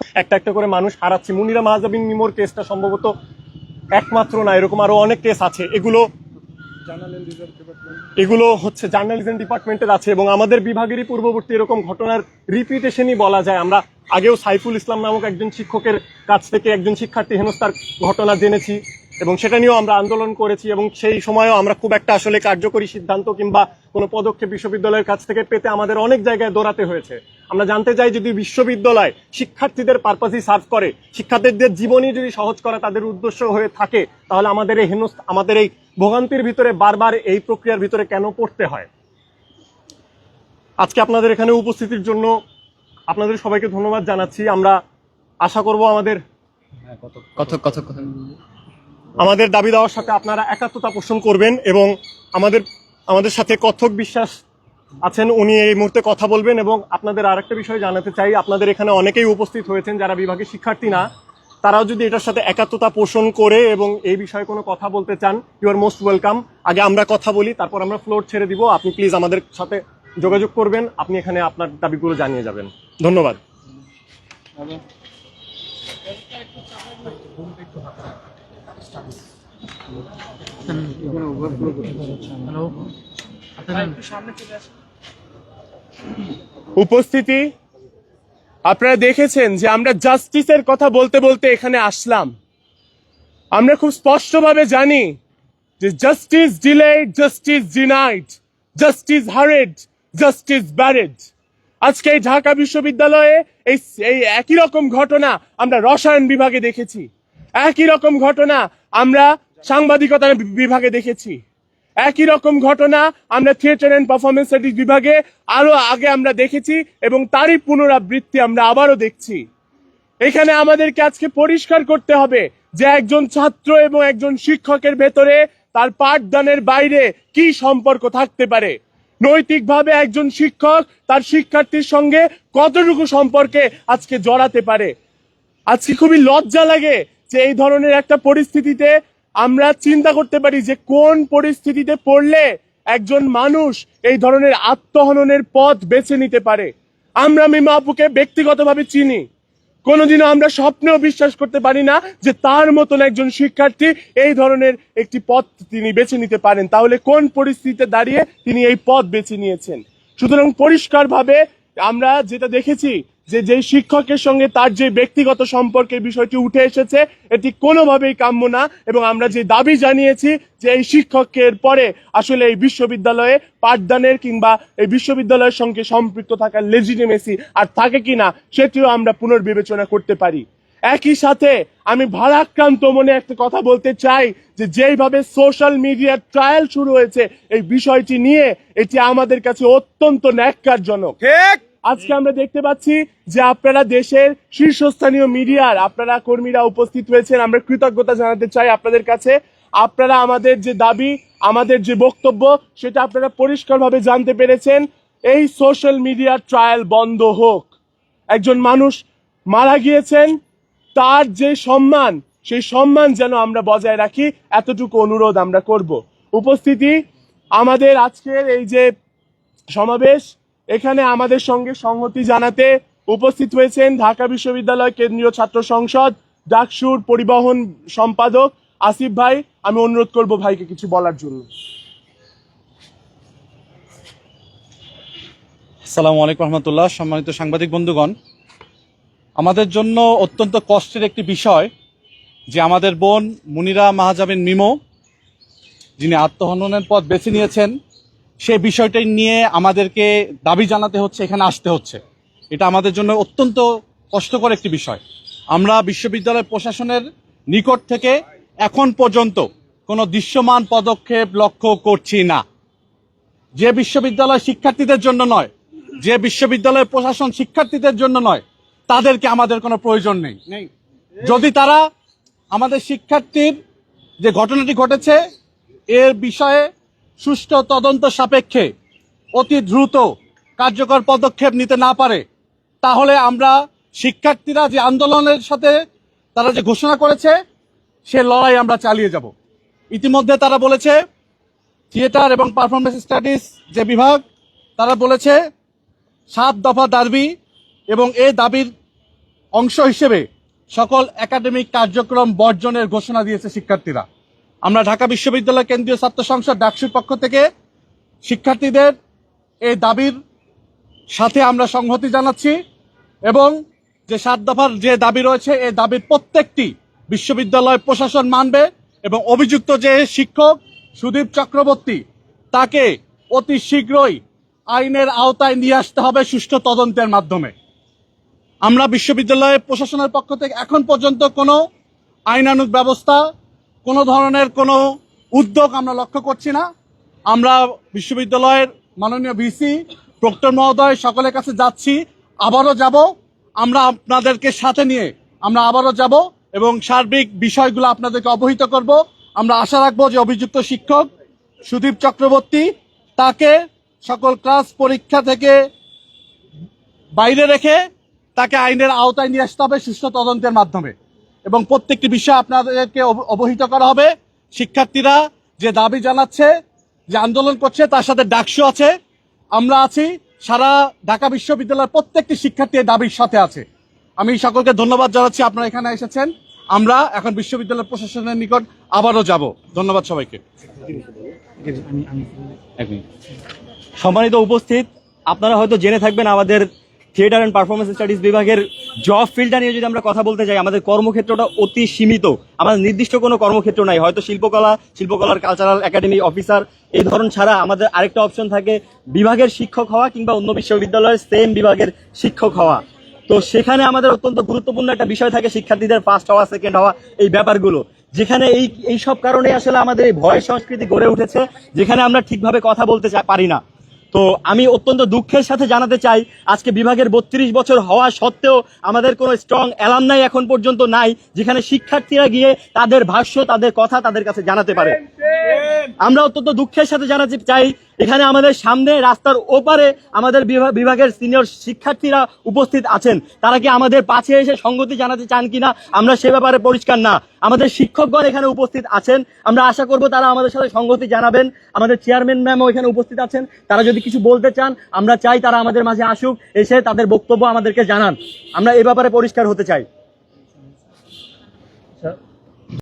একটা একটা করে মানুষ হারাচ্ছি। মুনিরা মাহজাবিন মিমোর কেসটা সম্ভবত একমাত্র না, এরকম আরো অনেক কেস আছে। এগুলো হচ্ছে জার্নালিজম ডিপার্টমেন্টের আছে এবং আমাদের বিভাগেরই পূর্ববর্তী এরকম ঘটনার রিপিটেশনই বলা যায়। আমরা আগেও সাইফুল ইসলাম নামক একজন শিক্ষকের কাছ থেকে একজন শিক্ষার্থী হেনস্থার ঘটনা জেনেছি এবং সেটা নিয়েও আমরা আন্দোলন করেছি এবং সেই সময়ও আমরা খুব একটা আসলে কার্যকরী সিদ্ধান্ত কিংবা কোনো পদক্ষেপ বিশ্ববিদ্যালয়ের কাছ থেকে পেতে আমাদের অনেক জায়গায় দৌড়াতে হয়েছে। আমরা জানতে চাই, যদি বিশ্ববিদ্যালয় শিক্ষার্থীদের পারপাসই সার্ভ করে, শিক্ষার্থীদের জীবনই যদি সহজ করা তাদের উদ্দেশ্য হয়ে থাকে, তাহলে আমাদের এই ভোগান্তির ভিতরে বারবার এই প্রক্রিয়ার ভিতরে কেন পড়তে হয়? আজকে আপনাদের এখানে উপস্থিতির জন্য আপনাদের সবাইকে ধন্যবাদ জানাচ্ছি। আমরা আশা করব আমাদের দাবি দেওয়ার সাথে আপনারা একাত্মতা পোষণ করবেন এবং আমাদের সাথে কথক বিশ্বাস আছেন, উনি এই মুহূর্তে কথা বলবেন। এবং আপনাদের আরেকটা বিষয় জানাতে চাই, আপনাদের এখানে অনেকেই উপস্থিত হয়েছেন যারা বিভাগের শিক্ষার্থী না, তারাও যদি এটার সাথে একাত্মতা পোষণ করে এবং এই বিষয়ে কোনো কথা বলতে চান, ইউ আর মোস্ট ওয়েলকাম। আগে আমরা কথা বলি, তারপর আমরা ফ্লোর ছেড়ে দিব। আপনি প্লিজ আমাদের সাথে যোগাযোগ করবেন, আপনি এখানে আপনার দাবিগুলো জানিয়ে যাবেন। ধন্যবাদ। উপস্থিতি, আপনারা দেখেছেন যে আমরা জাস্টিসের কথা বলতে বলতে এখানে আসলাম। আমরা খুব স্পষ্টভাবে জানি যে justice delayed, justice denied, justice hurried, justice buried. আজকে এই ঢাকা বিশ্ববিদ্যালয়ে এই একই রকম ঘটনা আমরা রসায়ন বিভাগে দেখেছি, একই রকম ঘটনা আমরা সাংবাদিকতা বিভাগে দেখেছি, একই রকম ঘটনা আমরা থিয়েটার অ্যান্ড পারফরমেন্স স্টাডিজ বিভাগে আরো আগে আমরা দেখেছি এবং তারই পুনরাবৃত্তি আমরা আবারও দেখছি। এখানে আমাদেরকে আজকে পরিষ্কার করতে হবে যে একজন ছাত্র এবং একজন শিক্ষকের ভেতরে তার পাঠদানের বাইরে কি সম্পর্ক থাকতে পারে। নৈতিকভাবে একজন শিক্ষক তার শিক্ষার্থীর সঙ্গে কতটুকু সম্পর্কে আজকে জড়াতে পারে। আজকে খুবই লজ্জা লাগে যে এই ধরনের একটা পরিস্থিতিতে আমরা চিন্তা করতে পারি যে কোন পরিস্থিতিতে পড়লে একজন মানুষ এই ধরনের আত্মহননের পথ বেছে নিতে পারে। আমরা মিমা আপুকে ব্যক্তিগতভাবে চিনি, কোনোদিনও আমরা স্বপ্নেও বিশ্বাস করতে পারি না যে তার মতন একজন শিক্ষার্থী এই ধরনের একটি পথ তিনি বেছে নিতে পারেন। তাহলে কোন পরিস্থিতিতে দাঁড়িয়ে তিনি এই পথ বেছে নিয়েছেন? সুতরাং পরিষ্কারভাবে আমরা যেটা দেখেছি যে শিক্ষকের সঙ্গে তার যে ব্যক্তিগত সম্পর্কের বিষয়টি উঠে এসেছে, এটি কোনোভাবেই কাম্য না। এবং আমরা যে দাবি জানিয়েছি যে এই শিক্ষকের পরে আসলে এই বিশ্ববিদ্যালয়ে পাঠদানের কিংবা এই বিশ্ববিদ্যালয়ের সঙ্গে সম্পৃক্ত থাকার লেজিটিমেসি আর থাকে কিনা সেটিও আমরা পুনর্বিবেচনা করতে পারি। একই সাথে আমি ভারাক্রান্ত মনে একটা কথা বলতে চাই যে যেইভাবে সোশ্যাল মিডিয়ার ট্রায়াল শুরু হয়েছে এই বিষয়টি নিয়ে, এটি আমাদের কাছে অত্যন্ত ন্যাক্কারজনক। আজকে আমরা দেখতে পাচ্ছি যে আপনারা দেশের শীর্ষস্থানীয় মিডিয়ার আপনারা কর্মীরা উপস্থিত হয়েছেন। আমরা কৃতজ্ঞতা জানাতে চাই আপনাদের কাছে। আপনারা আমাদের যে দাবি, আমাদের যে বক্তব্য, সেটা আপনারা পরিষ্কারভাবে জানতে পেরেছেন। এই সোশ্যাল মিডিয়ার ট্রায়াল বন্ধ হোক। একজন মানুষ মারা গিয়েছেন, তার যে সম্মান, সেই সম্মান যেন আমরা বজায় রাখি, এতটুকু অনুরোধ আমরা করব। উপস্থিতি, আমাদের আজকের এই যে সমাবেশ, এখানে আমাদের সঙ্গে সংহতি জানাতে উপস্থিত হয়েছেন ঢাকা বিশ্ববিদ্যালয় কেন্দ্রীয় ছাত্র সংসদ ডাকসুর পরিবহন সম্পাদক আসিফ ভাই। আমি অনুরোধ করব ভাইকে কিছু বলার জন্য। আসসালামু আলাইকুম রহমতুল্লাহ। সম্মানিত সাংবাদিক বন্ধুগণ, আমাদের জন্য অত্যন্ত কষ্টের একটি বিষয় যে আমাদের বোন মুনিরা মাহজাবিন মিমো, যিনি আত্মহননের পথ বেছে নিয়েছেন, সেই বিষয়টি নিয়ে আমাদেরকে দাবি জানাতে হচ্ছে, এখানে আসতে হচ্ছে। এটা আমাদের জন্য অত্যন্ত কষ্টকর একটি বিষয়। আমরা বিশ্ববিদ্যালয় প্রশাসনের নিকট থেকে এখন পর্যন্ত কোনো দৃশ্যমান পদক্ষেপ লক্ষ্য করছি না। যে বিশ্ববিদ্যালয় শিক্ষার্থীদের জন্য নয়, যে বিশ্ববিদ্যালয় প্রশাসন শিক্ষার্থীদের জন্য নয়, তাদেরকে আমাদের কোনো প্রয়োজন নেই। যদি তারা আমাদের শিক্ষার্থীর যে ঘটনাটি ঘটেছে এর বিষয়ে সুষ্ঠু তদন্ত সাপেক্ষে অতি দ্রুত কার্যকর পদক্ষেপ নিতে না পারে, তাহলে আমরা শিক্ষার্থীরা যে আন্দোলনের সাথে তারা যে ঘোষণা করেছে সে লড়াই আমরা চালিয়ে যাব। ইতিমধ্যে তারা বলেছে, থিয়েটার এবং পারফরমেন্স স্টাডিজ যে বিভাগ, তারা বলেছে 7 দফা দাবি এবং এই দাবির অংশ হিসেবে সকল একাডেমিক কার্যক্রম বর্জনের ঘোষণা দিয়েছে শিক্ষার্থীরা। আমরা ঢাকা বিশ্ববিদ্যালয় কেন্দ্রীয় ছাত্র সংসদ ডাকসুর পক্ষ থেকে শিক্ষার্থীদের এই দাবির সাথে আমরা সংহতি জানাচ্ছি এবং যে 7 দফার যে দাবি রয়েছে এই দাবির প্রত্যেকটি বিশ্ববিদ্যালয় প্রশাসন মানবে এবং অভিযুক্ত যে শিক্ষক সুদীপ চক্রবর্তী তাকে অতি শীঘ্রই আইনের আওতায় নিয়ে আসতে হবে সুষ্ঠু তদন্তের মাধ্যমে। আমরা বিশ্ববিদ্যালয় প্রশাসনের পক্ষ থেকে এখন পর্যন্ত কোনো আইনানুগ ব্যবস্থা, কোনো ধরনের কোনো উদ্যোগ আমরা লক্ষ্য করছি না। আমরা বিশ্ববিদ্যালয়ের মাননীয় ভিসি, প্রক্টর মহোদয় সকলের কাছে যাচ্ছি, আবারও যাব। আমরা আপনাদেরকে সাথে নিয়ে আমরা আবারও যাব এবং সার্বিক বিষয়গুলো আপনাদেরকে অবহিত করব। আমরা আশা রাখবো যে অভিযুক্ত শিক্ষক সুদীপ চক্রবর্তী তাকে সকল ক্লাস পরীক্ষা থেকে বাইরে রেখে তাকে আইনের আওতায় নিয়ে আসতে হবে সুষ্ঠু তদন্তের মাধ্যমে এবং প্রত্যেকটি বিষয় আপনাদেরকে অবহিত করা হবে। শিক্ষার্থীরা যে দাবি জানাচ্ছে, যে আন্দোলন করছে, তার সাথে ডাকসু আছে, আমরা আছি, সারা ঢাকা বিশ্ববিদ্যালয়ের প্রত্যেকটি শিক্ষার্থী এই দাবির সাথে আছে। আমি সকলকে ধন্যবাদ জানাচ্ছি আপনারা এখানে এসেছেন। আমরা এখন বিশ্ববিদ্যালয় প্রশাসনের নিকট আবারও যাব। ধন্যবাদ সবাইকে। সম্মানিত উপস্থিত, আপনারা হয়তো জেনে থাকবেন আমাদের থিয়েটার অ্যান্ড পারফরমেন্স স্টাডিজ বিভাগের জব ফিল্ডটা নিয়ে যদি আমরা কথা বলতে যাই, আমাদের কর্মক্ষেত্রটা অতি সীমিত। আমাদের নির্দিষ্ট কোনো কর্মক্ষেত্র নাই। হয়তো শিল্পকলার কালচারাল একাডেমি অফিসার এই ধরন ছাড়া আমাদের আরেকটা অপশন থাকে বিভাগের শিক্ষক হওয়া কিংবা অন্য বিশ্ববিদ্যালয়ের সেম বিভাগের শিক্ষক হওয়া। তো সেখানে আমাদের অত্যন্ত গুরুত্বপূর্ণ একটা বিষয় থাকে শিক্ষার্থীদের ফার্স্ট হওয়া, সেকেন্ড হওয়া, এই ব্যাপারগুলো, যেখানে এই সব কারণে আসলে আমাদের এই ভয় সংস্কৃতি গড়ে উঠেছে, যেখানে আমরা ঠিকভাবে কথা বলতে পারি না। তো আমি অত্যন্ত দুঃখের সাথে জানাতে চাই, আজকে বিভাগের 32 বছর হওয়া সত্ত্বেও আমাদের কোনো স্ট্রং অ্যালামনাই এখন পর্যন্ত নাই, যেখানে শিক্ষার্থীরা গিয়ে তাদের ভাষ্য, তাদের কথা তাদের কাছে জানাতে পারে। আমরা অত্যন্ত দুঃখের সাথে জানাতে চাই, এখানে আমাদের সামনে রাস্তার ওপারে আমাদের বিভাগের সিনিয়র শিক্ষার্থীরা উপস্থিত আছেন। তারা কি আমাদের পাশে এসে সংগতি জানাতে চান কিনা আমরা সে ব্যাপারে পরিষ্কার না। আমাদের শিক্ষকগণ এখানে উপস্থিত আছেন, আমরা আশা করব তারা আমাদের সাথে সংগতি জানাবেন। আমাদের চেয়ারম্যান ম্যামও এখানে উপস্থিত আছেন, তারা যদি কিছু বলতে চান আমরা চাই তারা আমাদের মাঝে আসুক, এসে তাদের বক্তব্য আমাদেরকে জানান। আমরা এ ব্যাপারে পরিষ্কার হতে চাই।